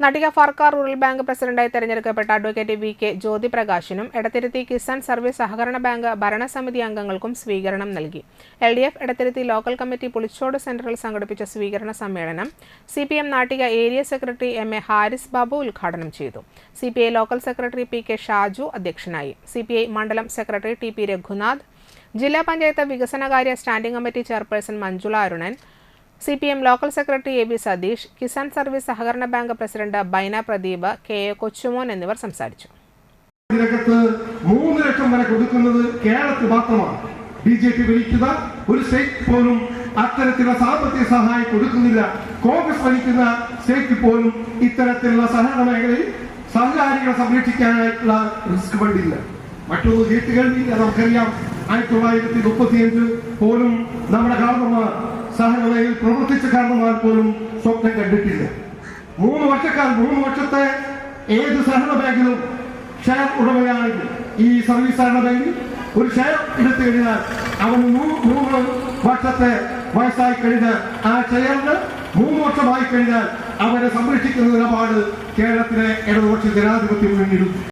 നടിക ഫാർക്ക rural bank പ്രസിഡന്റായി തെരഞ്ഞെടുക്കപ്പെട്ട advocate V K. ജ്യോതിപ്രകാശിനും എടത്തിരുത്തി കിസാൻ സർവീസ് സഹകരണ ബാങ്ക് ഭരണസമിതി അംഗങ്ങൾക്കും സ്വീകരണം നൽകി. LDF Edathiruthy local committee Pulichode സെന്ററിൽ സംഘടിപ്പിച്ച സ്വീകരണ സമ്മേളനം CPM Nattika area secretary M A. Haris Babu ഉദ്ഘാടനം ചെയ്തു. CPI local secretary P K. Shaju അധ്യക്ഷനായി. സി.പി.ഐ മണ്ഡലം സെക്രട്ടറി ടി.പി. രഘുനാഥ്, ജില്ലാ പഞ്ചായത്ത് വികസനകാര്യ standing committee chairperson Manjula Arunan, CPM local secretary A B. Satheesh, Kisan service സഹകരണ bank president Baina Pradeep, K.A.. കൊച്ചുമോൻ എന്നിവർ സംസാരിച്ചു. 3 ലക്ഷം വരെ കൊടുക്കുന്നത് കേരളത്തിൽ മാത്രമാണ്. ബി.ജെ.പി. ഭരിക്കുന്ന ഒരു സ്റ്റേറ്റ് പോലും അത്തരത്തിലുള്ള സാമ്പത്തിക സഹായം കൊടുക്കുന്നില്ല. കോൺഗ്രസ് ഭരിക്കുന്ന സ്റ്റേറ്റ് പോലും ഇത്തരത്തിലുള്ള സഹകരണ മേഖലയിൽ സഹകാരികളെ സംരക്ഷിക്കാനായിട്ടുള്ള റിസ്ക് ഫണ്ടില്ല. മറ്റൊന്ന് കേട്ടുകേൾവിയില്ല. നമുക്കറിയാം 1935 പോലും നമ്മുടെ കാരണന്മാർ സഹകരണയിൽ പ്രവർത്തിച്ച കാരണന്മാർ പോലും സ്വപ്നം കണ്ടിട്ടില്ല. 3 വർഷത്തെ ഏത് സഹകരണ ബാങ്കിലും ഷെയർ ഉടമയാണെങ്കിൽ ഈ സർവീസ് സഹകരണ ബാങ്കിൽ ഒരു ഷെയർ എടുത്തു കഴിഞ്ഞാൽ അവന് 3 വർഷത്തെ വയസ്സായി കഴിഞ്ഞാൽ ആ ഷെയറിന് 3 വർഷമായി കഴിഞ്ഞാൽ അവരെ സംരക്ഷിക്കുന്ന നിലപാട് കേരളത്തിലെ ഇടതുപക്ഷ ജനാധിപത്യം മുന്നിടും.